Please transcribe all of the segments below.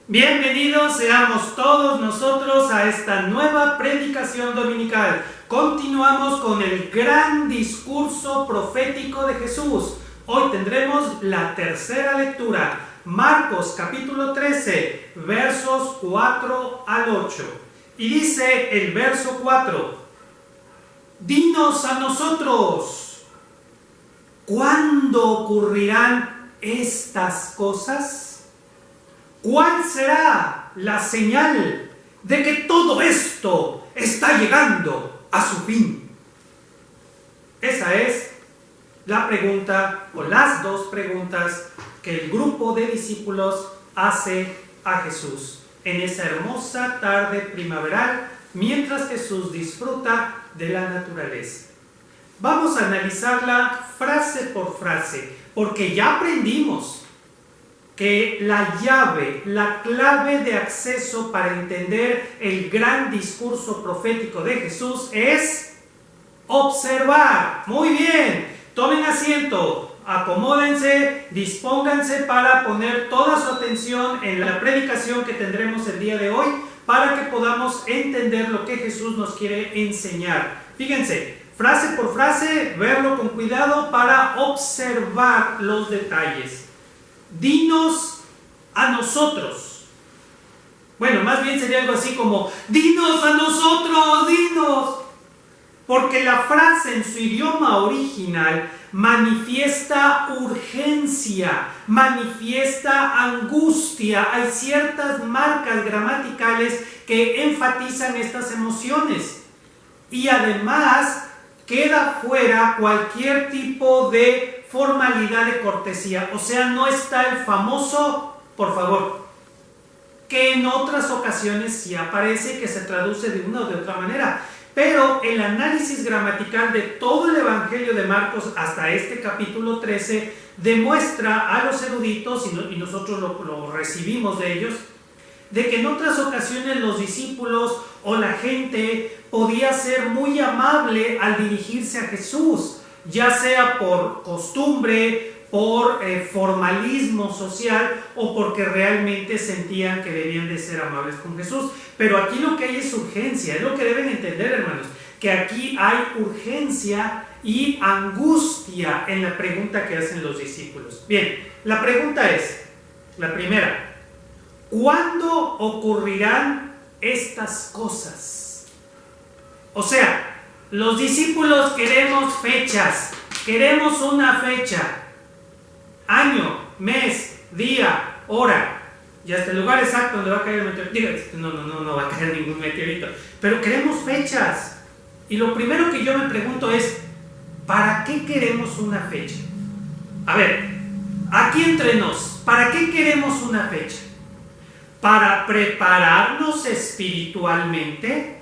Bienvenidos seamos todos nosotros a esta nueva predicación dominical. Continuamos con el gran discurso profético de Jesús. Hoy tendremos la tercera lectura, Marcos capítulo 13, versos 4 al 8. Y dice el verso 4, dinos a nosotros, ¿cuándo ocurrirán estas cosas? ¿Cuál será la señal de que todo esto está llegando a su fin? Esa es la pregunta o las dos preguntas que el grupo de discípulos hace a Jesús en esa hermosa tarde primaveral mientras Jesús disfruta de la naturaleza. Vamos a analizarla frase por frase porque ya aprendimos que la llave, la clave de acceso para entender el gran discurso profético de Jesús es observar. Muy bien, tomen asiento, acomódense, dispónganse para poner toda su atención en la predicación que tendremos el día de hoy para que podamos entender lo que Jesús nos quiere enseñar. Fíjense, frase por frase, verlo con cuidado para observar los detalles. Dinos a nosotros. Bueno, más bien sería algo así como, dinos a nosotros, dinos. Porque la frase en su idioma original manifiesta urgencia, manifiesta angustia. Hay ciertas marcas gramaticales que enfatizan estas emociones. Y además queda fuera cualquier tipo de formalidad de cortesía, o sea, no está el famoso por favor, que en otras ocasiones sí aparece, que se traduce de una o de otra manera, pero el análisis gramatical de todo el Evangelio de Marcos hasta este capítulo 13 demuestra a los eruditos, y nosotros lo recibimos de ellos, de que en otras ocasiones los discípulos o la gente podía ser muy amable al dirigirse a Jesús, ya sea por costumbre, por formalismo social o porque realmente sentían que debían de ser amables con Jesús. Pero aquí lo que hay es urgencia, es lo que deben entender, hermanos, que aquí hay urgencia y angustia en la pregunta que hacen los discípulos. Bien, la pregunta es, la primera, ¿cuándo ocurrirán estas cosas? O sea, los discípulos queremos fechas, queremos una fecha, año, mes, día, hora, y hasta el lugar exacto donde va a caer el meteorito. No va a caer ningún meteorito, pero queremos fechas. Y lo primero que yo me pregunto es, ¿para qué queremos una fecha? A ver, aquí entre nos, ¿para qué queremos una fecha? ¿Para prepararnos espiritualmente?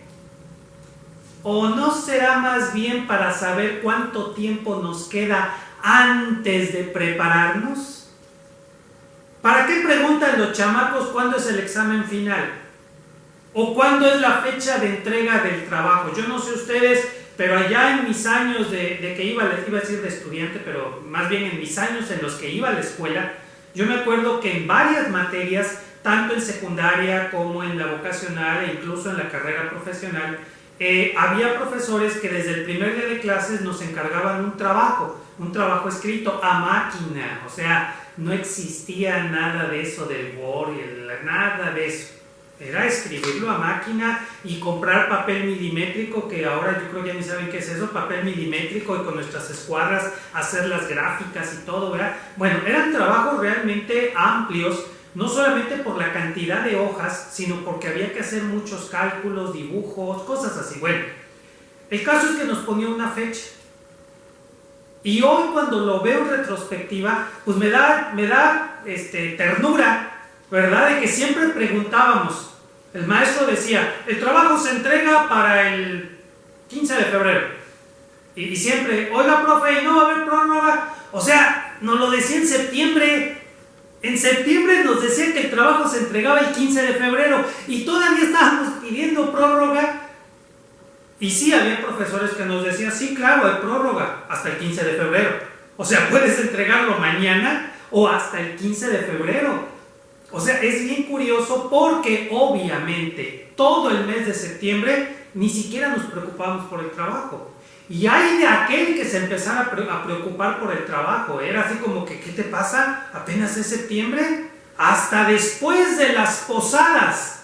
¿O no será más bien para saber cuánto tiempo nos queda antes de prepararnos? ¿Para qué preguntan los chamacos cuándo es el examen final? ¿O cuándo es la fecha de entrega del trabajo? Yo no sé ustedes, pero allá en mis años de que iba a decir de estudiante, pero más bien en mis años en los que iba a la escuela, yo me acuerdo que en varias materias, tanto en secundaria como en la vocacional e incluso en la carrera profesional, había profesores que desde el primer día de clases nos encargaban un trabajo escrito a máquina, o sea, no existía nada de eso del Word, nada de eso, era escribirlo a máquina y comprar papel milimétrico, que ahora yo creo ya ni saben qué es eso, papel milimétrico, y con nuestras escuadras hacer las gráficas y todo, ¿verdad? Bueno, eran trabajos realmente amplios, no solamente por la cantidad de hojas, sino porque había que hacer muchos cálculos, dibujos, cosas así. Bueno, el caso es que nos ponía una fecha. Y hoy cuando lo veo en retrospectiva, pues me da ternura, ¿verdad? De que siempre preguntábamos. El maestro decía, el trabajo se entrega para el 15 de febrero. Y siempre, oiga, profe, ¿y no va a haber prórroga? O sea, nos lo decía en septiembre. En septiembre nos decía que el trabajo se entregaba el 15 de febrero y todavía estábamos pidiendo prórroga. Y sí, había profesores que nos decían, sí, claro, hay prórroga hasta el 15 de febrero. O sea, puedes entregarlo mañana o hasta el 15 de febrero. O sea, es bien curioso porque obviamente todo el mes de septiembre ni siquiera nos preocupamos por el trabajo. Y hay de aquel que se empezara a preocupar por el trabajo. Era así como que, ¿qué te pasa? ¿Apenas es septiembre? Hasta después de las posadas,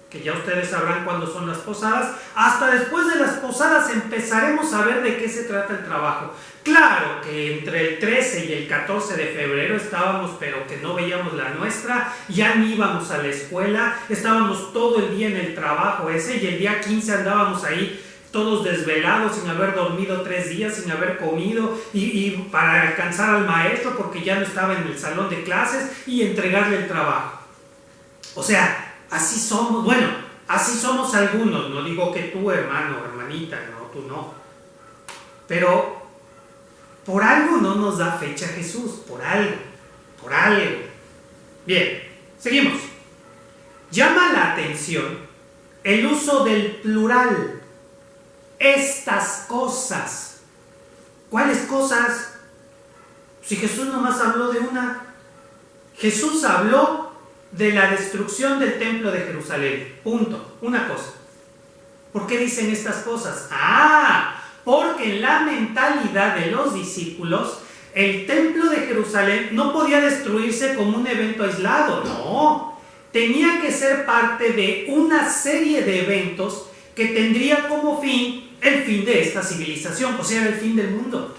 que ya ustedes sabrán cuándo son las posadas, hasta después de las posadas empezaremos a ver de qué se trata el trabajo. Claro que entre el 13 y el 14 de febrero estábamos, pero que no veíamos la nuestra, ya ni íbamos a la escuela, estábamos todo el día en el trabajo ese, y el día 15 andábamos ahí todos desvelados, sin haber dormido 3 días, sin haber comido, y para alcanzar al maestro porque ya no estaba en el salón de clases y entregarle el trabajo. O sea, así somos, bueno, así somos algunos, no digo que tú, hermano, hermanita, no, tú no. Pero por algo no nos da fecha Jesús, por algo. Bien, seguimos. Llama la atención el uso del plural. Estas cosas. ¿Cuáles cosas? Si Jesús nomás habló de una. Jesús habló de la destrucción del templo de Jerusalén. Punto. Una cosa. ¿Por qué dicen estas cosas? Porque en la mentalidad de los discípulos, el templo de Jerusalén no podía destruirse como un evento aislado. No. Tenía que ser parte de una serie de eventos que tendría como fin el fin de esta civilización, o sea, el fin del mundo.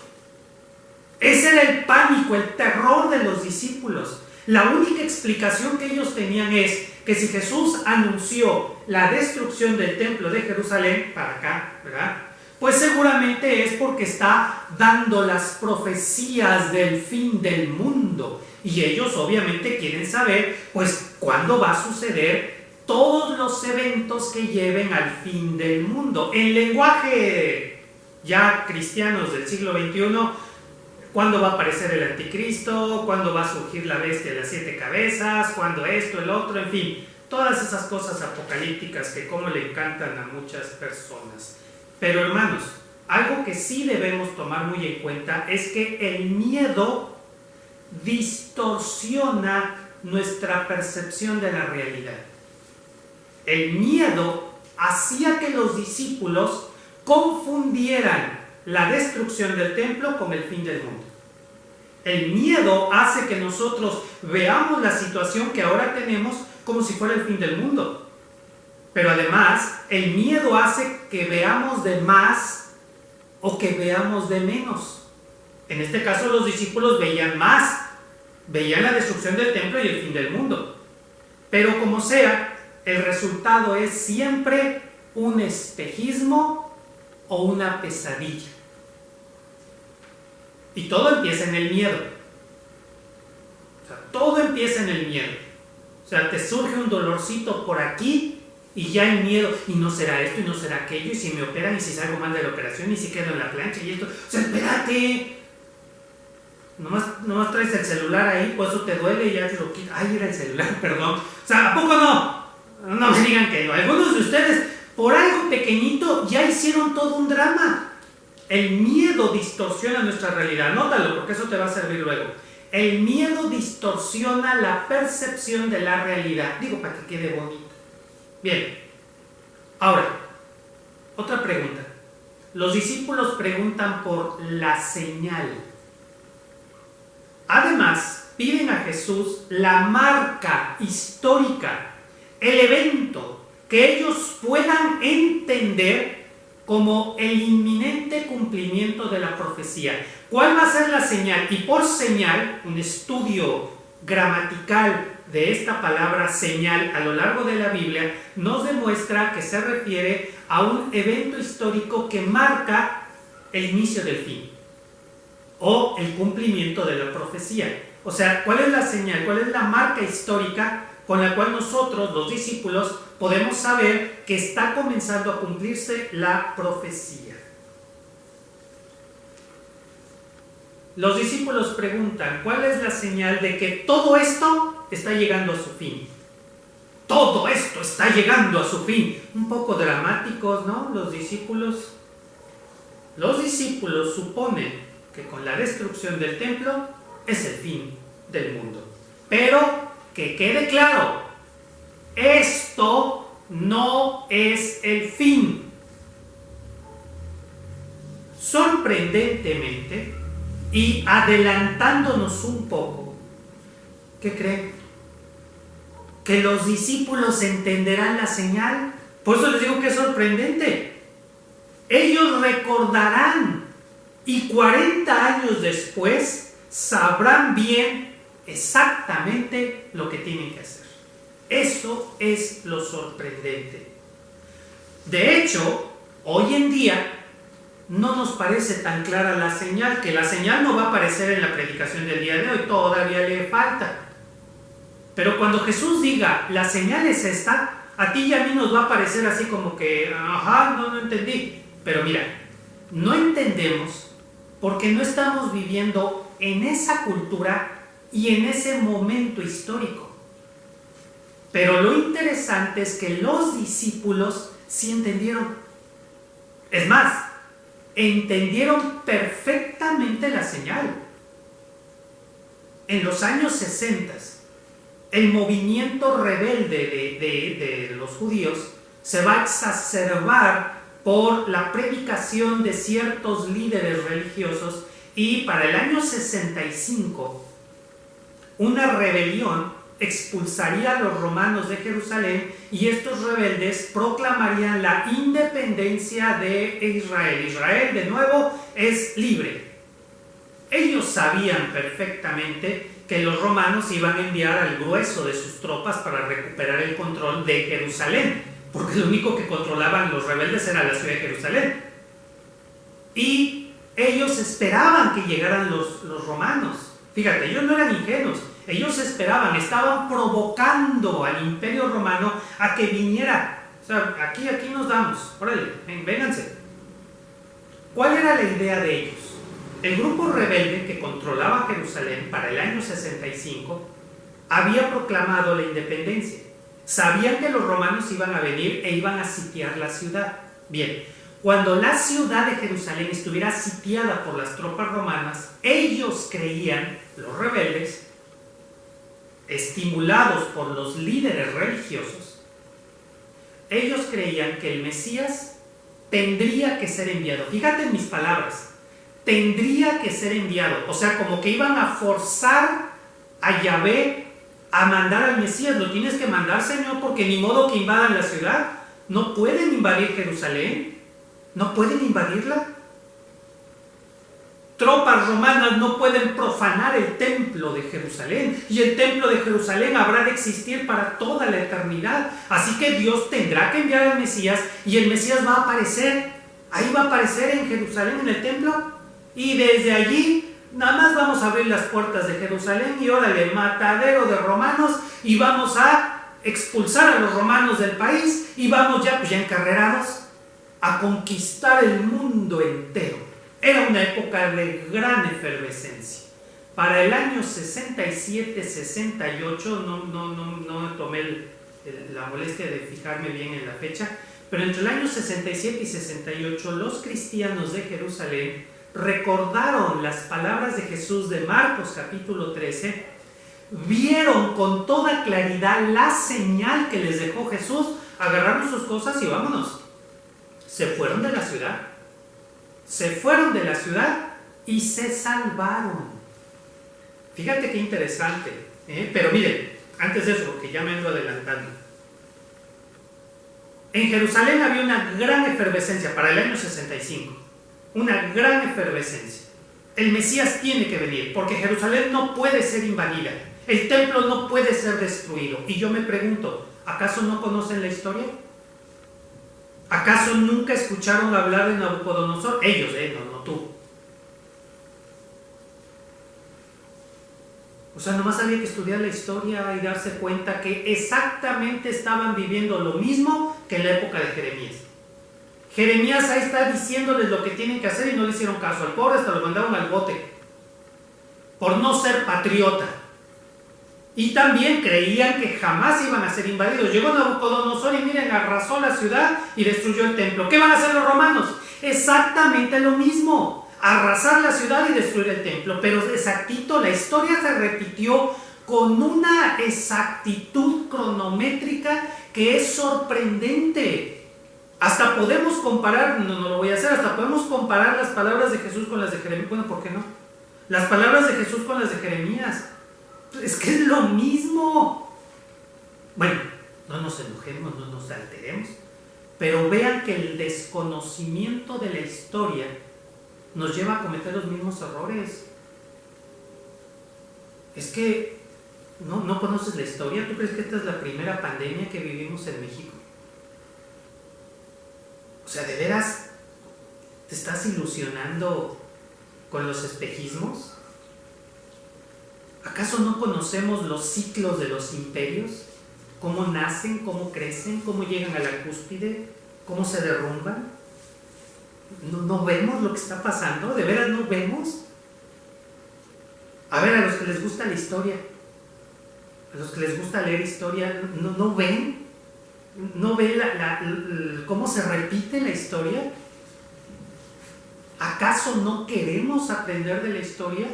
Ese era el pánico, el terror de los discípulos. La única explicación que ellos tenían es que si Jesús anunció la destrucción del templo de Jerusalén, para acá, ¿verdad? Pues seguramente es porque está dando las profecías del fin del mundo. Y ellos obviamente quieren saber, pues, cuándo va a suceder todos los eventos que lleven al fin del mundo. En lenguaje ya cristianos del siglo XXI, ¿cuándo va a aparecer el anticristo? ¿Cuándo va a surgir la bestia de las 7 cabezas? ¿Cuándo esto, el otro? En fin, todas esas cosas apocalípticas que como le encantan a muchas personas. Pero hermanos, algo que sí debemos tomar muy en cuenta es que el miedo distorsiona nuestra percepción de la realidad. El miedo hacía que los discípulos confundieran la destrucción del templo con el fin del mundo. El miedo hace que nosotros veamos la situación que ahora tenemos como si fuera el fin del mundo. Pero además, el miedo hace que veamos de más o que veamos de menos. En este caso, los discípulos veían más, veían la destrucción del templo y el fin del mundo. Pero como sea, el resultado es siempre un espejismo o una pesadilla. Y todo empieza en el miedo. O sea, todo empieza en el miedo. O sea, te surge un dolorcito por aquí y ya el miedo, y no será esto, y no será aquello, y si me operan, y si salgo mal de la operación, y si quedo en la plancha, y esto. O sea, espérate. Nomás traes el celular ahí, pues eso te duele y ya te lo quitas. Ay, era el celular, perdón. O sea, ¿a poco no? No me digan que no. Algunos de ustedes, por algo pequeñito, ya hicieron todo un drama. El miedo distorsiona nuestra realidad. Nótalo, porque eso te va a servir luego. El miedo distorsiona la percepción de la realidad. Digo, para que quede bonito. Bien. Ahora, otra pregunta. Los discípulos preguntan por la señal. Además, piden a Jesús la marca histórica, el evento que ellos puedan entender como el inminente cumplimiento de la profecía. ¿Cuál va a ser la señal? Y por señal, un estudio gramatical de esta palabra señal a lo largo de la Biblia nos demuestra que se refiere a un evento histórico que marca el inicio del fin o el cumplimiento de la profecía. O sea, ¿cuál es la señal? ¿Cuál es la marca histórica con la cual nosotros, los discípulos, podemos saber que está comenzando a cumplirse la profecía? Los discípulos preguntan, ¿cuál es la señal de que todo esto está llegando a su fin? Todo esto está llegando a su fin. Un poco dramáticos, ¿no? Los discípulos suponen que con la destrucción del templo es el fin del mundo. Pero que quede claro, esto no es el fin. Sorprendentemente, y adelantándonos un poco, ¿qué creen? Que los discípulos entenderán la señal. Por eso les digo que es sorprendente. Ellos recordarán y 40 años después sabrán bien exactamente lo que tienen que hacer. Eso es lo sorprendente. De hecho, hoy en día no nos parece tan clara la señal, que la señal no va a aparecer en la predicación del día de hoy, todavía le falta. Pero cuando Jesús diga, la señal es esta, a ti y a mí nos va a parecer así como que, ajá, no entendí. Pero mira, no entendemos porque no estamos viviendo en esa cultura y en ese momento histórico. Pero lo interesante es que los discípulos sí entendieron. Es más, entendieron perfectamente la señal. En los años 60, el movimiento rebelde de los judíos se va a exacerbar por la predicación de ciertos líderes religiosos, y para el año 65 una rebelión expulsaría a los romanos de Jerusalén y estos rebeldes proclamarían la independencia de Israel. Israel, de nuevo, es libre. Ellos sabían perfectamente que los romanos iban a enviar al grueso de sus tropas para recuperar el control de Jerusalén, porque lo único que controlaban los rebeldes era la ciudad de Jerusalén. Y ellos esperaban que llegaran los romanos. Fíjate, ellos no eran ingenuos. Ellos esperaban, estaban provocando al Imperio Romano a que viniera. O sea, aquí nos damos, órale, vénganse. ¿Cuál era la idea de ellos? El grupo rebelde que controlaba Jerusalén para el año 65 había proclamado la independencia. Sabían que los romanos iban a venir e iban a sitiar la ciudad. Bien, cuando la ciudad de Jerusalén estuviera sitiada por las tropas romanas, ellos creían, los rebeldes, estimulados por los líderes religiosos, ellos creían que el Mesías tendría que ser enviado. Fíjate en mis palabras, tendría que ser enviado. O sea, como que iban a forzar a Yahvé a mandar al Mesías. Lo tienes que mandar, Señor, porque ni modo que invadan la ciudad. No pueden invadir Jerusalén, no pueden invadirla. Tropas romanas no pueden profanar el templo de Jerusalén, y el templo de Jerusalén habrá de existir para toda la eternidad. Así que Dios tendrá que enviar al Mesías, y el Mesías va a aparecer, ahí va a aparecer en Jerusalén, en el templo, y desde allí nada más vamos a abrir las puertas de Jerusalén y órale, matadero de romanos, y vamos a expulsar a los romanos del país, y vamos ya encarrerados a conquistar el mundo entero. Era una época de gran efervescencia. Para el año 67-68, no me tomé la molestia de fijarme bien en la fecha, pero entre el año 67 y 68, los cristianos de Jerusalén recordaron las palabras de Jesús de Marcos capítulo 13, vieron con toda claridad la señal que les dejó Jesús, agarraron sus cosas y vámonos. Se fueron de la ciudad. Se fueron de la ciudad y se salvaron. Fíjate qué interesante, pero miren, antes de eso, porque ya me ando adelantando. En Jerusalén había una gran efervescencia para el año 65. Una gran efervescencia. El Mesías tiene que venir, porque Jerusalén no puede ser invadida. El templo no puede ser destruido. Y yo me pregunto, ¿acaso no conocen la historia? ¿Acaso nunca escucharon hablar de Nabucodonosor? Ellos, no tú. O sea, nomás había que estudiar la historia y darse cuenta que exactamente estaban viviendo lo mismo que en la época de Jeremías. Jeremías ahí está diciéndoles lo que tienen que hacer y no le hicieron caso. Al pobre hasta lo mandaron al bote por no ser patriota. Y también creían que jamás iban a ser invadidos. Llegó Nabucodonosor y miren, arrasó la ciudad y destruyó el templo. ¿Qué van a hacer los romanos? Exactamente lo mismo. Arrasar la ciudad y destruir el templo. Pero exactito, la historia se repitió con una exactitud cronométrica que es sorprendente. Hasta podemos comparar, no lo voy a hacer, hasta podemos comparar las palabras de Jesús con las de Jeremías. Bueno, ¿por qué no? Las palabras de Jesús con las de Jeremías. Es que es lo mismo. Bueno, no nos enojemos, no nos alteremos, pero vean que el desconocimiento de la historia nos lleva a cometer los mismos errores. Es que no conoces la historia. ¿Tú crees que esta es la primera pandemia que vivimos en México? O sea, ¿de veras te estás ilusionando con los espejismos? ¿Acaso no conocemos los ciclos de los imperios? ¿Cómo nacen, cómo crecen, cómo llegan a la cúspide, cómo se derrumban? ¿No vemos lo que está pasando? ¿De veras no vemos? A ver, a los que les gusta la historia, a los que les gusta leer historia, ¿no ven? ¿No ven cómo se repite la historia? ¿Acaso no queremos aprender de la historia?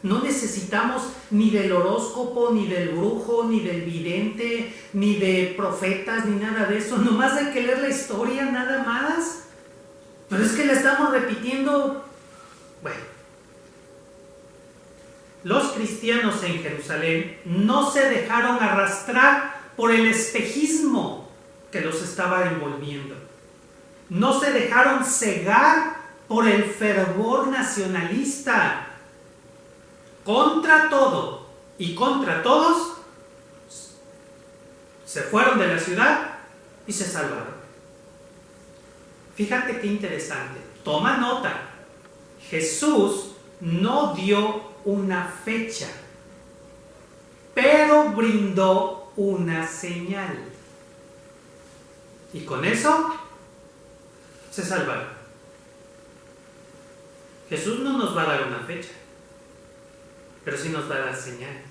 No necesitamos ni del horóscopo, ni del brujo, ni del vidente, ni de profetas, ni nada de eso. Nomás hay que leer la historia, nada más. Pero es que la estamos repitiendo. Bueno, los cristianos en Jerusalén no se dejaron arrastrar por el espejismo que los estaba envolviendo. No se dejaron cegar por el fervor nacionalista. Contra todo y contra todos, se fueron de la ciudad y se salvaron. Fíjate qué interesante. Toma nota. Jesús no dio una fecha, pero brindó una señal. Y con eso se salvaron. Jesús no nos va a dar una fecha, pero sí nos va a dar señal.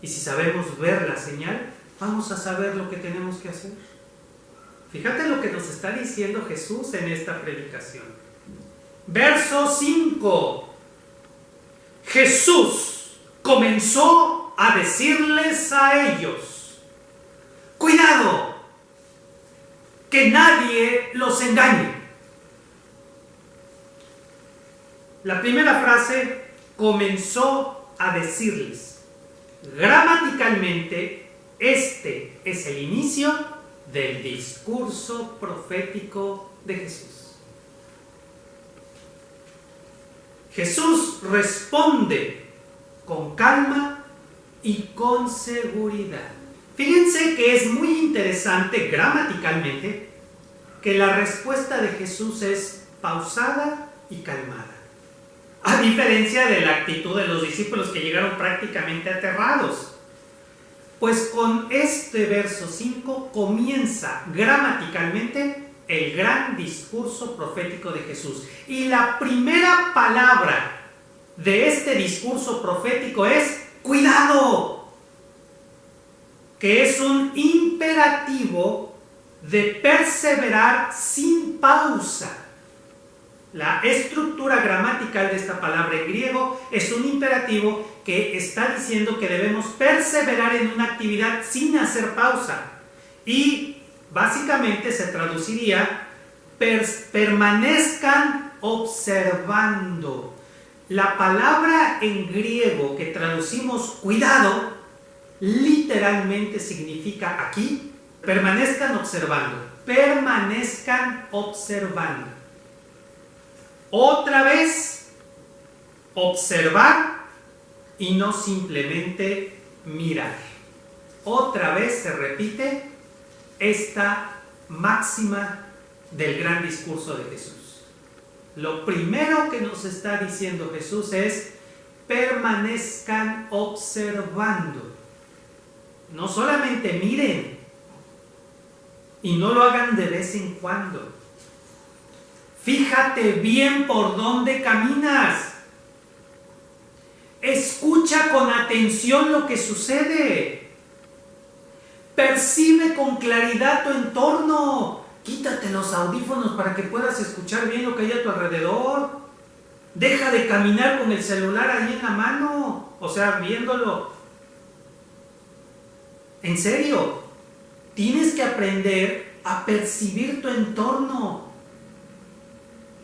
Y si sabemos ver la señal, vamos a saber lo que tenemos que hacer. Fíjate lo que nos está diciendo Jesús en esta predicación. Verso 5. Jesús comenzó a decirles a ellos: cuidado, que nadie los engañe. La primera frase, comenzó a decirles. Gramaticalmente, este es el inicio del discurso profético de Jesús. Jesús responde con calma y con seguridad. Fíjense que es muy interesante gramaticalmente que la respuesta de Jesús es pausada y calmada. A diferencia de la actitud de los discípulos que llegaron prácticamente aterrados. Pues con este verso 5 comienza gramaticalmente el gran discurso profético de Jesús. Y la primera palabra de este discurso profético es cuidado, que es un imperativo de perseverar sin pausa. La estructura gramatical de esta palabra en griego es un imperativo que está diciendo que debemos perseverar en una actividad sin hacer pausa. Y básicamente se traduciría permanezcan observando. La palabra en griego que traducimos cuidado literalmente significa aquí permanezcan observando. Permanezcan observando. Otra vez, observar y no simplemente mirar. Otra vez se repite esta máxima del gran discurso de Jesús. Lo primero que nos está diciendo Jesús es: permanezcan observando. No solamente miren, y no lo hagan de vez en cuando. Fíjate bien por dónde caminas. Escucha con atención lo que sucede. Percibe con claridad tu entorno. Quítate los audífonos para que puedas escuchar bien lo que hay a tu alrededor. Deja de caminar con el celular ahí en la mano, o sea, viéndolo. En serio, tienes que aprender a percibir tu entorno.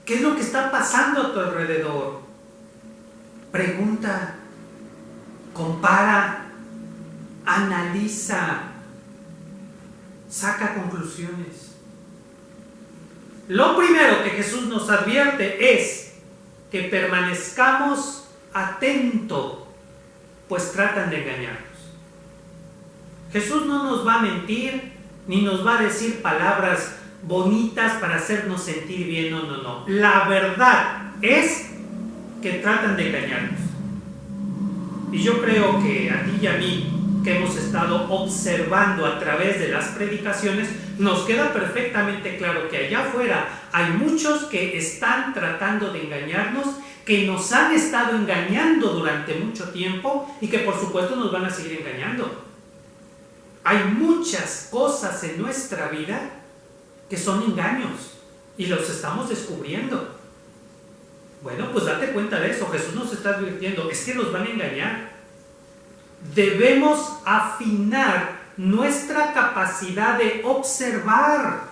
¿Qué es lo que está pasando a tu alrededor? Pregunta, compara, analiza, saca conclusiones. Lo primero que Jesús nos advierte es que permanezcamos atentos, pues tratan de engañarnos. Jesús no nos va a mentir, ni nos va a decir palabras bonitas para hacernos sentir bien, no. La verdad es que tratan de engañarnos. Y yo creo que a ti y a mí, que hemos estado observando a través de las predicaciones, nos queda perfectamente claro que allá afuera hay muchos que están tratando de engañarnos, que nos han estado engañando durante mucho tiempo y que por supuesto nos van a seguir engañando. Hay muchas cosas en nuestra vida que son engaños y los estamos descubriendo. Bueno, pues date cuenta de eso. Jesús nos está advirtiendo, es que los van a engañar. Debemos afinar nuestra capacidad de observar,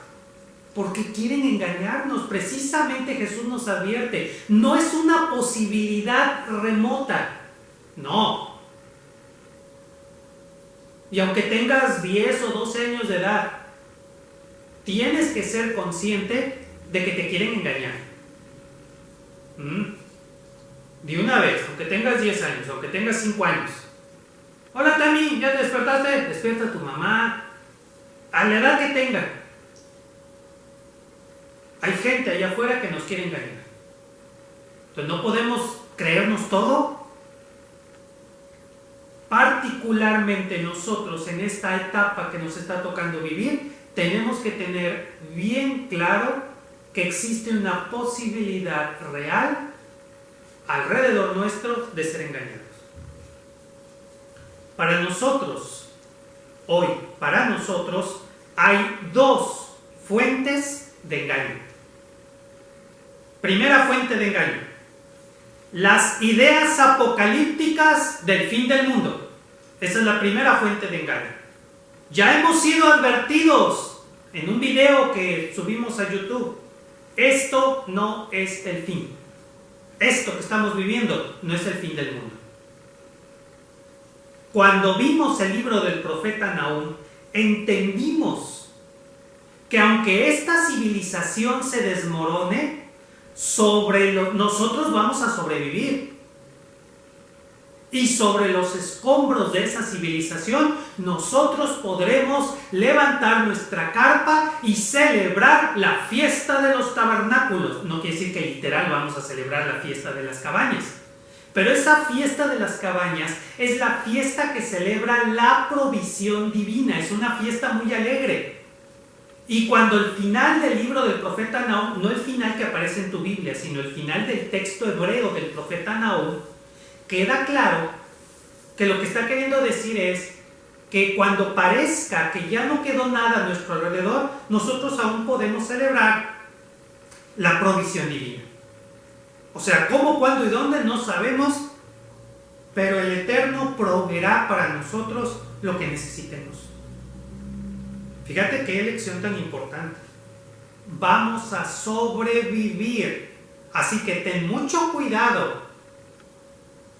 porque quieren engañarnos. Precisamente Jesús nos advierte, no es una posibilidad remota, no. Y aunque tengas 10 o 12 años de edad, tienes que ser consciente de que te quieren engañar. De una vez, aunque tengas 10 años, aunque tengas 5 años. Hola Tami, ¿ya te despertaste? Despierta a tu mamá. A la edad que tenga. Hay gente allá afuera que nos quiere engañar. Entonces no podemos creernos todo. Particularmente nosotros en esta etapa que nos está tocando vivir, tenemos que tener bien claro que existe una posibilidad real alrededor nuestro de ser engañados. Para nosotros, hoy, hay dos fuentes de engaño. Primera fuente de engaño: las ideas apocalípticas del fin del mundo. Esa es la primera fuente de engaño. Ya hemos sido advertidos en un video que subimos a YouTube. Esto no es el fin. Esto que estamos viviendo no es el fin del mundo. Cuando vimos el libro del profeta Nahum, entendimos que aunque esta civilización se desmorone, nosotros vamos a sobrevivir. Y sobre los escombros de esa civilización, nosotros podremos levantar nuestra carpa y celebrar la fiesta de los tabernáculos. No quiere decir que literal vamos a celebrar la fiesta de las cabañas. Pero esa fiesta de las cabañas es la fiesta que celebra la provisión divina. Es una fiesta muy alegre. Y cuando el final del libro del profeta Nahum, no el final que aparece en tu Biblia, sino el final del texto hebreo del profeta Nahum, queda claro que lo que está queriendo decir es que cuando parezca que ya no quedó nada a nuestro alrededor, nosotros aún podemos celebrar la provisión divina. O sea, cómo, cuándo y dónde no sabemos, pero el Eterno proveerá para nosotros lo que necesitemos. Fíjate qué elección tan importante. Vamos a sobrevivir, así que ten mucho cuidado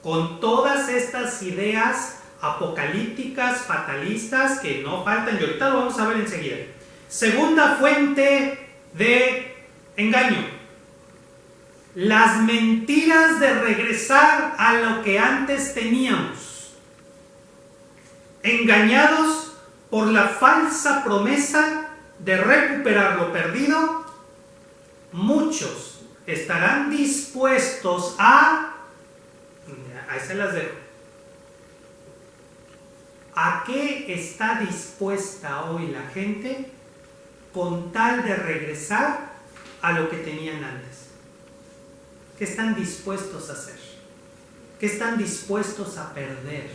con todas estas ideas apocalípticas, fatalistas, que no faltan, y ahorita lo vamos a ver enseguida. Segunda fuente de engaño: las mentiras de regresar a lo que antes teníamos. Engañados por la falsa promesa de recuperar lo perdido, muchos estarán dispuestos ahí se las dejo. ¿A qué está dispuesta hoy la gente con tal de regresar a lo que tenían antes? ¿Qué están dispuestos a hacer? ¿Qué están dispuestos a perder?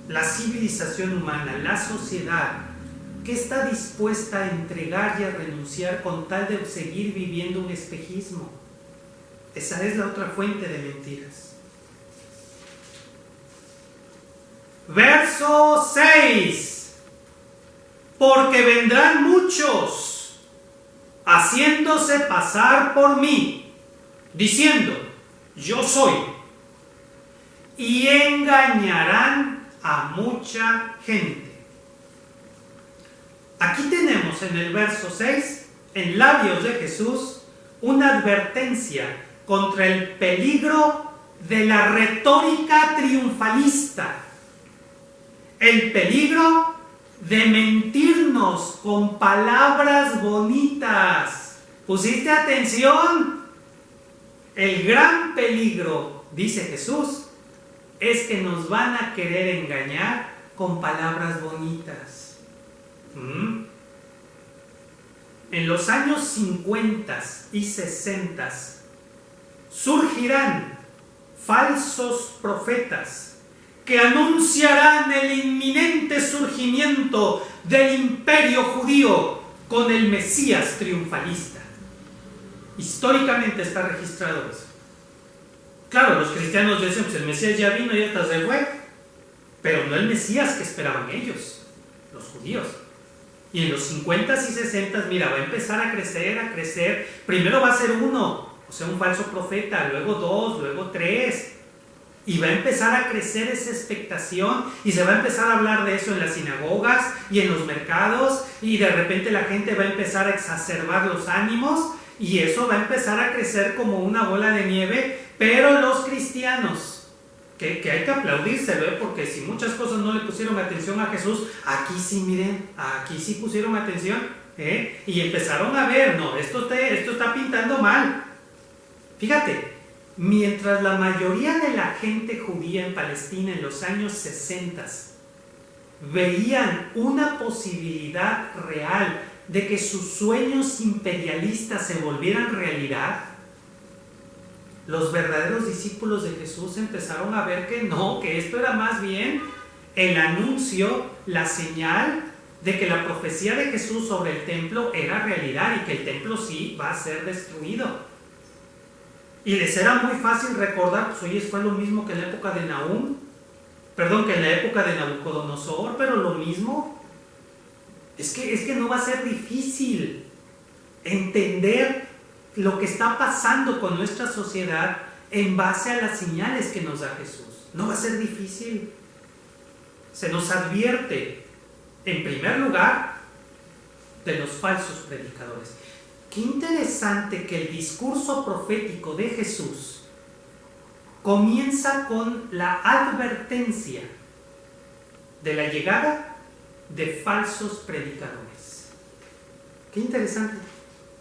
La civilización humana, la sociedad, ¿qué está dispuesta a entregar y a renunciar con tal de seguir viviendo un espejismo? Esa es la otra fuente de mentiras. Verso 6. Porque vendrán muchos haciéndose pasar por mí, diciendo, yo soy, y engañarán a mucha gente. Aquí tenemos en el verso 6, en labios de Jesús, una advertencia contra el peligro de la retórica triunfalista, el peligro de mentirnos con palabras bonitas. ¿Pusiste atención? El gran peligro, dice Jesús, es que nos van a querer engañar con palabras bonitas. En los años 50 y 60 surgirán falsos profetas que anunciarán el inminente surgimiento del imperio judío con el Mesías triunfalista. Históricamente está registrado eso. Claro, los cristianos dicen, pues el Mesías ya vino y hasta se fue, pero no el Mesías que esperaban ellos, los judíos. Y en los 50 y 60, mira, va a empezar a crecer. Primero va a ser uno, o sea, un falso profeta, luego dos, luego tres. Y va a empezar a crecer esa expectación y se va a empezar a hablar de eso en las sinagogas y en los mercados, y de repente la gente va a empezar a exacerbar los ánimos y eso va a empezar a crecer como una bola de nieve. Pero los cristianos, que hay que aplaudírselo, porque si muchas cosas no le pusieron atención a Jesús, aquí sí, miren, aquí sí pusieron atención, y empezaron a ver, no, esto está pintando mal. Fíjate, mientras la mayoría de la gente judía en Palestina en los años 60 veían una posibilidad real de que sus sueños imperialistas se volvieran realidad, los verdaderos discípulos de Jesús empezaron a ver que no, que esto era más bien el anuncio, la señal de que la profecía de Jesús sobre el templo era realidad y que el templo sí va a ser destruido. Y les era muy fácil recordar, pues oye, fue lo mismo que en la época de que en la época de Nabucodonosor, pero lo mismo. Es que no va a ser difícil entender lo que está pasando con nuestra sociedad en base a las señales que nos da Jesús. No va a ser difícil. Se nos advierte, en primer lugar, de los falsos predicadores. Qué interesante que el discurso profético de Jesús comienza con la advertencia de la llegada de falsos predicadores. Qué interesante.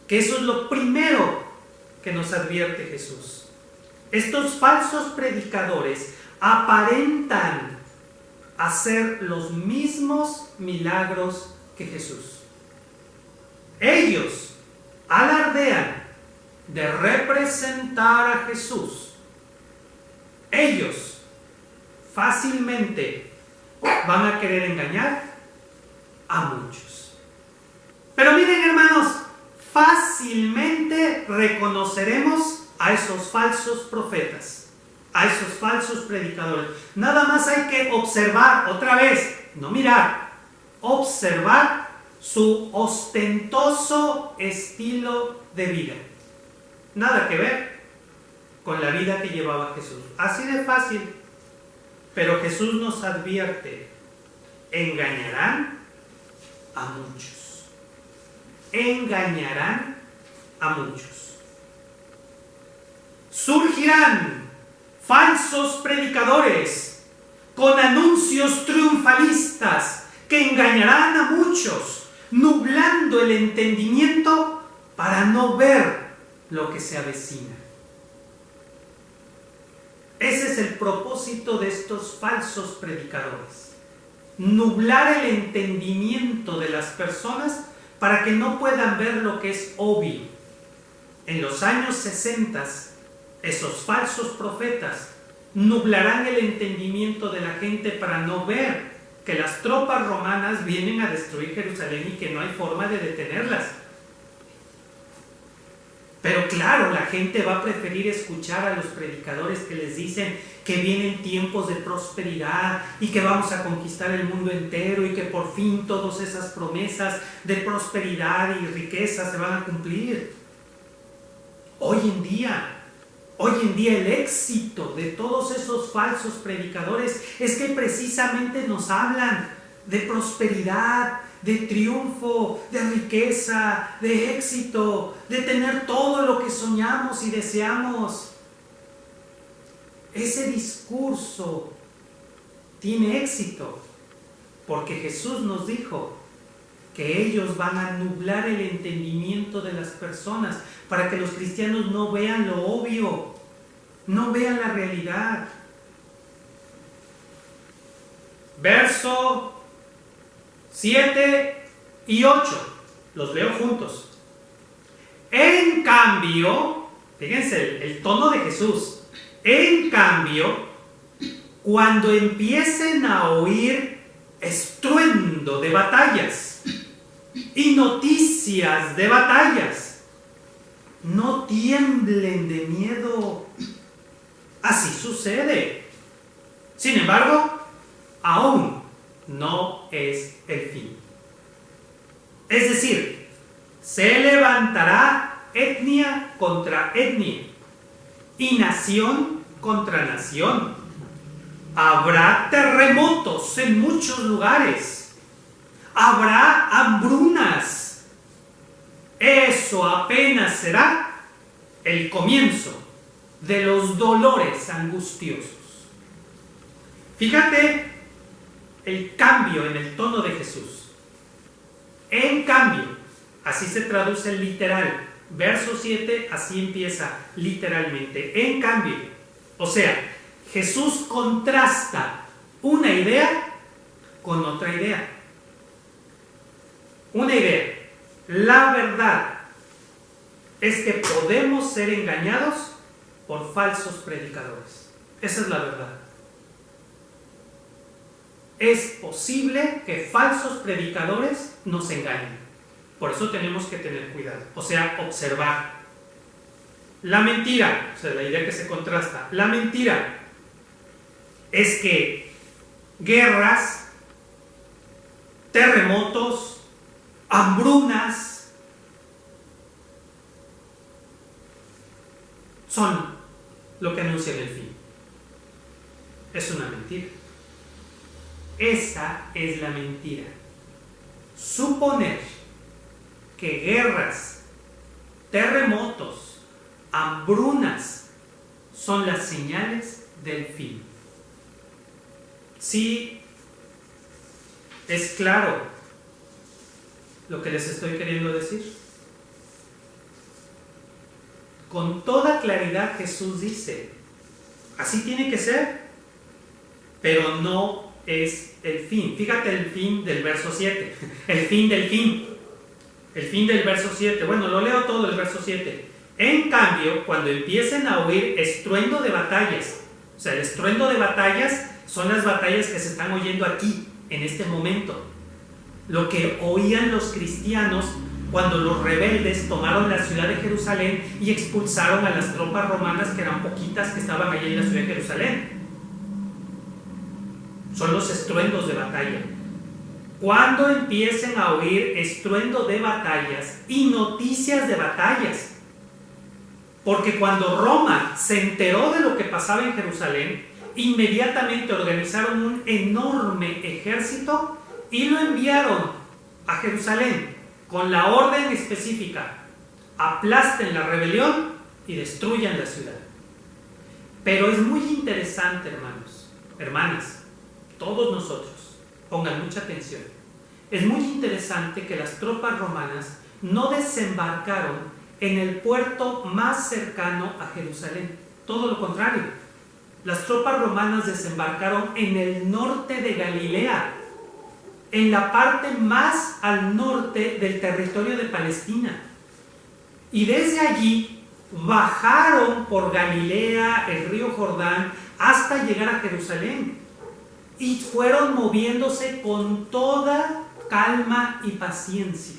Que eso es lo primero que nos advierte Jesús. Estos falsos predicadores aparentan hacer los mismos milagros que Jesús. Ellos alardean de representar a Jesús. Ellos fácilmente van a querer engañar a muchos. Pero miren, hermanos, fácilmente reconoceremos a esos falsos profetas, a esos falsos predicadores. Nada más hay que observar otra vez, no mirar, observar su ostentoso estilo de vida. Nada que ver con la vida que llevaba Jesús. Así de fácil. Pero Jesús nos advierte, engañarán a muchos. Engañarán a muchos. Surgirán falsos predicadores con anuncios triunfalistas que engañarán a muchos, nublando el entendimiento para no ver lo que se avecina. Ese es el propósito de estos falsos predicadores: nublar el entendimiento de las personas para que no puedan ver lo que es obvio. En los años 60, esos falsos profetas nublarán el entendimiento de la gente para no ver que las tropas romanas vienen a destruir Jerusalén y que no hay forma de detenerlas. Pero claro, la gente va a preferir escuchar a los predicadores que les dicen que vienen tiempos de prosperidad y que vamos a conquistar el mundo entero y que por fin todas esas promesas de prosperidad y riqueza se van a cumplir. Hoy en día el éxito de todos esos falsos predicadores es que precisamente nos hablan de prosperidad, de triunfo, de riqueza, de éxito, de tener todo lo que soñamos y deseamos. Ese discurso tiene éxito porque Jesús nos dijo que ellos van a nublar el entendimiento de las personas para que los cristianos no vean lo obvio, no vean la realidad. Verso 7 y 8, los leo juntos. En cambio, fíjense el tono de Jesús. En cambio, cuando empiecen a oír estruendo de batallas y noticias de batallas, no tiemblen de miedo. Así sucede. Sin embargo, aún no es el fin. Es decir, se levantará etnia contra etnia y nación contra nación. Habrá terremotos en muchos lugares. Habrá hambrunas. Eso apenas será el comienzo de los dolores angustiosos. Fíjate el cambio en el tono de Jesús. En cambio, así se traduce el literal. Verso 7, así empieza literalmente. En cambio, o sea, Jesús contrasta una idea con otra idea. Una idea. La verdad es que podemos ser engañados por falsos predicadores. Esa es la verdad. Es posible que falsos predicadores nos engañen. Por eso tenemos que tener cuidado. O sea, observar. La mentira, o sea, la idea que se contrasta. La mentira es que guerras, terremotos, hambrunas son lo que anuncian el fin. Es una mentira. Esa es la mentira. Suponer que guerras, terremotos, hambrunas son las señales del fin. Sí, es claro lo que les estoy queriendo decir. Con toda claridad Jesús dice, así tiene que ser, pero no es el fin. Fíjate el fin del verso 7, el fin del fin. El fin del verso 7. Bueno, lo leo todo el verso 7. En cambio, cuando empiecen a oír estruendo de batallas, o sea, el estruendo de batallas son las batallas que se están oyendo aquí, en este momento. Lo que oían los cristianos cuando los rebeldes tomaron la ciudad de Jerusalén y expulsaron a las tropas romanas, que eran poquitas, que estaban allí en la ciudad de Jerusalén. Son los estruendos de batalla. Cuando empiecen a oír estruendo de batallas y noticias de batallas. Porque cuando Roma se enteró de lo que pasaba en Jerusalén, inmediatamente organizaron un enorme ejército y lo enviaron a Jerusalén con la orden específica: aplasten la rebelión y destruyan la ciudad. Pero es muy interesante, hermanos, hermanas, todos nosotros, pongan mucha atención. Es muy interesante que las tropas romanas no desembarcaron en el puerto más cercano a Jerusalén. Todo lo contrario. Las tropas romanas desembarcaron en el norte de Galilea, en la parte más al norte del territorio de Palestina. Y desde allí bajaron por Galilea, el río Jordán, hasta llegar a Jerusalén. Y fueron moviéndose con toda calma y paciencia.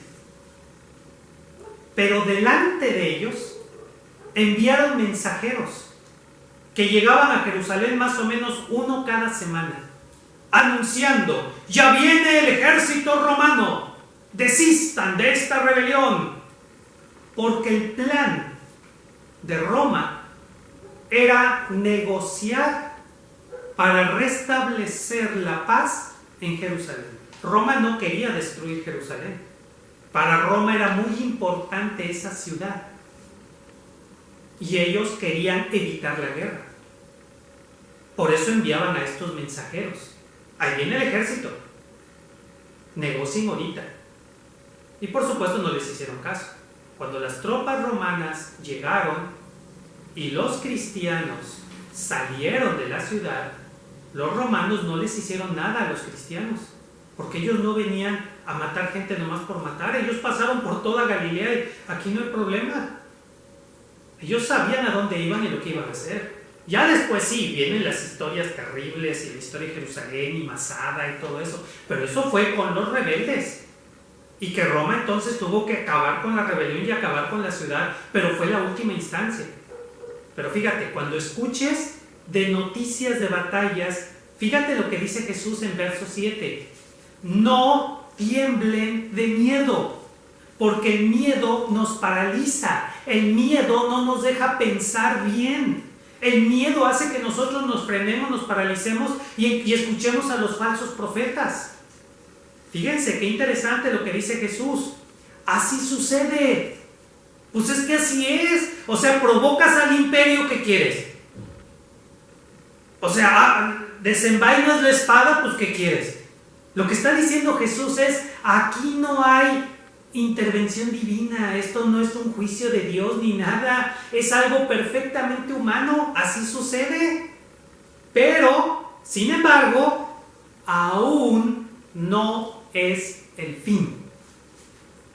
Pero delante de ellos enviaron mensajeros que llegaban a Jerusalén más o menos uno cada semana, anunciando: ya viene el ejército romano, desistan de esta rebelión, porque el plan de Roma era negociar para restablecer la paz en Jerusalén. Roma no quería destruir Jerusalén. Para Roma era muy importante esa ciudad y ellos querían evitar la guerra. Por eso enviaban a estos mensajeros: ahí viene el ejército, negocien ahorita. Y por supuesto no les hicieron caso. Cuando las tropas romanas llegaron y los cristianos salieron de la ciudad, los romanos no les hicieron nada a los cristianos, porque ellos no venían a matar gente nomás por matar. Ellos pasaron por toda Galilea y aquí no hay problema. Ellos sabían a dónde iban y lo que iban a hacer. Ya después sí, vienen las historias terribles y la historia de Jerusalén y Masada y todo eso, pero eso fue con los rebeldes. Y que Roma entonces tuvo que acabar con la rebelión y acabar con la ciudad, pero fue la última instancia. Pero fíjate, cuando escuches de noticias de batallas, fíjate lo que dice Jesús en verso 7. No tiemblen de miedo, porque el miedo nos paraliza. El miedo no nos deja pensar bien. El miedo hace que nosotros nos frenemos, nos paralicemos y escuchemos a los falsos profetas. Fíjense qué interesante lo que dice Jesús. Así sucede. Pues es que así es. O sea, provocas al imperio que quieres. O sea, desenvainas la espada, pues ¿qué quieres? Lo que está diciendo Jesús es: aquí no hay intervención divina, esto no es un juicio de Dios ni nada, es algo perfectamente humano, así sucede. Pero, sin embargo, aún no es el fin.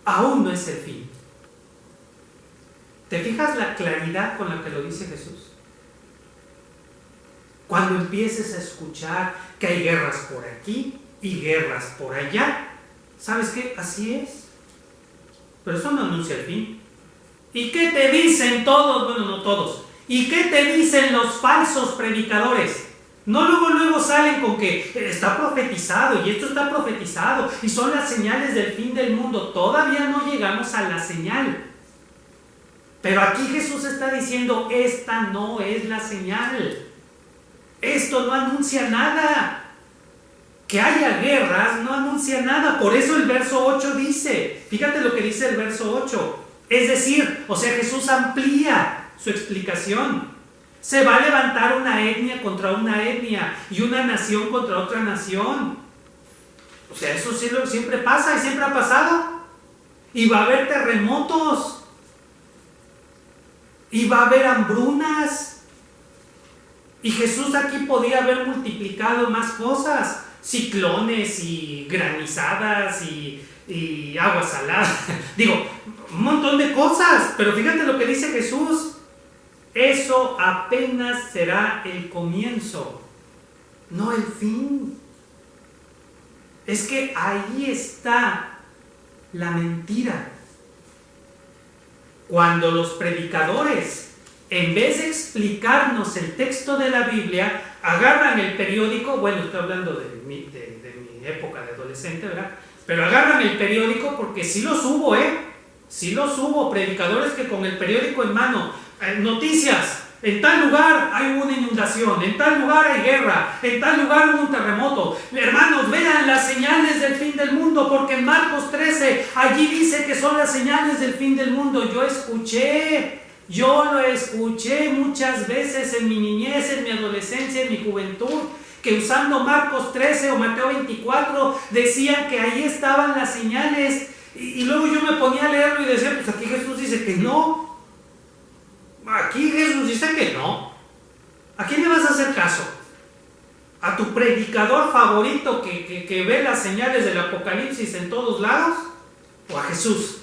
Aún no es el fin. ¿Te fijas la claridad con la que lo dice Jesús? Cuando empieces a escuchar que hay guerras por aquí y guerras por allá, ¿sabes qué? Así es. Pero eso no anuncia el fin. ¿Y qué te dicen todos? Bueno, no todos. ¿Y qué te dicen los falsos predicadores? No luego salen con que está profetizado y esto está profetizado y son las señales del fin del mundo. Todavía no llegamos a la señal. Pero aquí Jesús está diciendo: esta no es la señal. Esto no anuncia nada. Que haya guerras no anuncia nada. Por eso el verso 8 dice, fíjate lo que dice el verso 8. Es decir, o sea, Jesús amplía su explicación. Se va a levantar una etnia contra una etnia y una nación contra otra nación. O sea, eso siempre pasa y siempre ha pasado. Y va a haber terremotos. Y va a haber hambrunas. Y Jesús aquí podía haber multiplicado más cosas. Ciclones y granizadas y agua salada. Digo, un montón de cosas. Pero fíjate lo que dice Jesús. Eso apenas será el comienzo, no el fin. Es que ahí está la mentira. Cuando los predicadores, en vez de explicarnos el texto de la Biblia, agarran el periódico, bueno, estoy hablando de mi época de adolescente, ¿verdad? Pero agarran el periódico, porque sí los hubo, sí los hubo, predicadores que con el periódico en mano, noticias, en tal lugar hay una inundación, en tal lugar hay guerra, en tal lugar hubo un terremoto. Hermanos, vean las señales del fin del mundo, porque en Marcos 13, allí dice que son las señales del fin del mundo. Yo lo escuché muchas veces en mi niñez, en mi adolescencia, en mi juventud, que usando Marcos 13 o Mateo 24 decían que ahí estaban las señales, y luego yo me ponía a leerlo y decía: pues aquí Jesús dice que no. Aquí Jesús dice que no. ¿A quién le vas a hacer caso? ¿A tu predicador favorito que ve las señales del Apocalipsis en todos lados? ¿O a Jesús,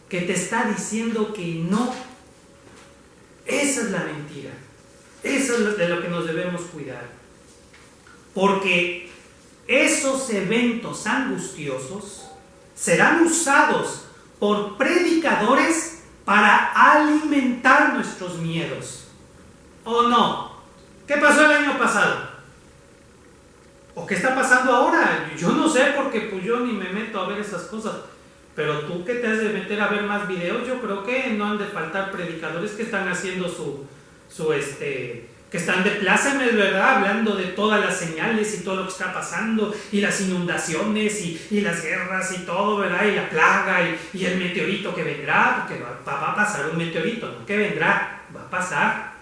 que te está diciendo que no? Esa es la mentira. Eso es de lo que nos debemos cuidar. Porque esos eventos angustiosos serán usados por predicadores para alimentar nuestros miedos. ¿O no? ¿Qué pasó el año pasado? ¿O qué está pasando ahora? Yo no sé, porque pues yo ni me meto a ver esas cosas. Pero tú que te has de meter a ver más videos, yo creo que no han de faltar predicadores que están haciendo que están de plácemes, ¿verdad? Hablando de todas las señales y todo lo que está pasando, y las inundaciones, y las guerras, y todo, ¿verdad? Y la plaga, y el meteorito que vendrá, porque va a pasar un meteorito, ¿no? Que vendrá, va a pasar.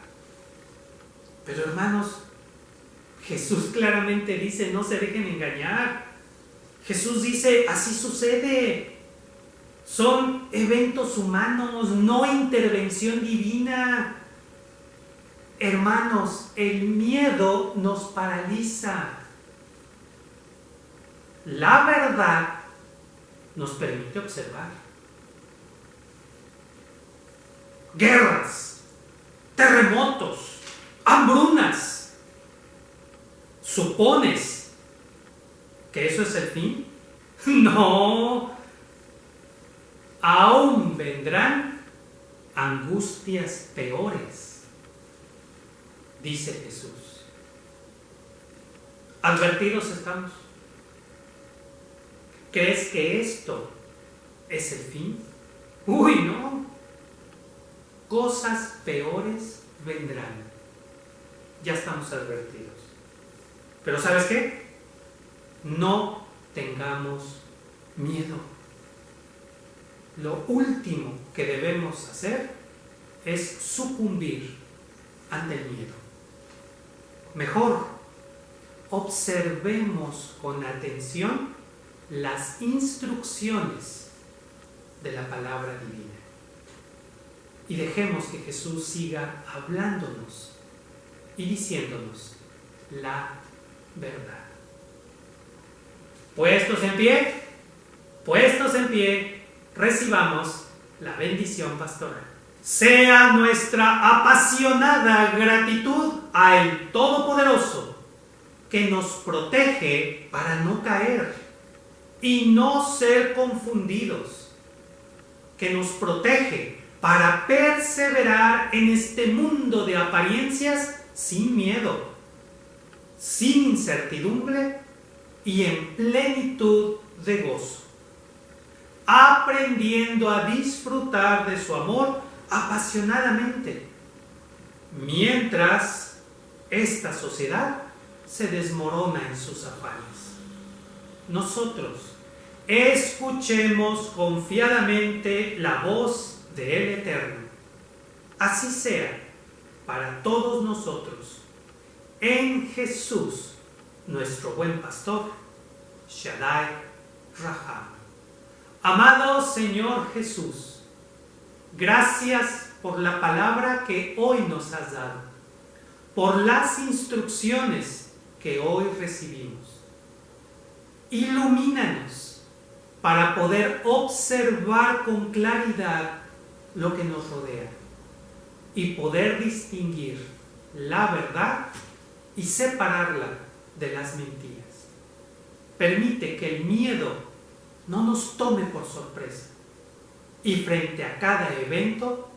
Pero hermanos, Jesús claramente dice, no se dejen engañar. Jesús dice, así sucede. Son eventos humanos, no intervención divina. Hermanos, el miedo nos paraliza. La verdad nos permite observar. Guerras, terremotos, hambrunas. ¿Supones que eso es el fin? No. Aún vendrán angustias peores, dice Jesús. Advertidos estamos. ¿Crees que esto es el fin? Uy, no. Cosas peores vendrán. Ya estamos advertidos. Pero ¿sabes qué? No tengamos miedo. Lo último que debemos hacer es sucumbir ante el miedo. Mejor, observemos con atención las instrucciones de la palabra divina y dejemos que Jesús siga hablándonos y diciéndonos la verdad. Puestos en pie, recibamos la bendición pastoral. Sea nuestra apasionada gratitud al Todopoderoso, que nos protege para no caer y no ser confundidos, que nos protege para perseverar en este mundo de apariencias sin miedo, sin incertidumbre y en plenitud de gozo, aprendiendo a disfrutar de su amor apasionadamente, mientras esta sociedad se desmorona en sus afanes. Nosotros escuchemos confiadamente la voz del Eterno. Así sea para todos nosotros, en Jesús, nuestro buen pastor, Shaddai Raham. Amado Señor Jesús, gracias por la palabra que hoy nos has dado, por las instrucciones que hoy recibimos. Ilumínanos para poder observar con claridad lo que nos rodea y poder distinguir la verdad y separarla de las mentiras. Permite que el miedo no nos tome por sorpresa y frente a cada evento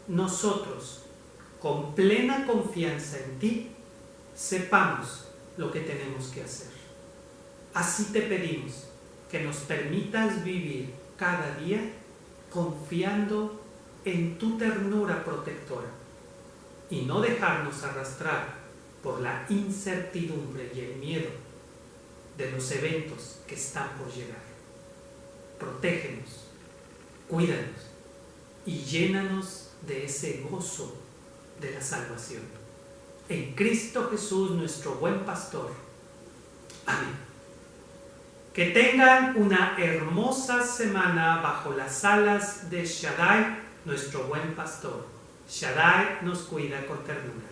nosotros, con plena confianza en ti, sepamos lo que tenemos que hacer. Así te pedimos que nos permitas vivir cada día confiando en tu ternura protectora y no dejarnos arrastrar por la incertidumbre y el miedo de los eventos que están por llegar. Protégenos, cuídanos y llénanos de ese gozo de la salvación. En Cristo Jesús, nuestro buen pastor. Amén. Que tengan una hermosa semana bajo las alas de Shaddai, nuestro buen pastor. Shaddai nos cuida con ternura.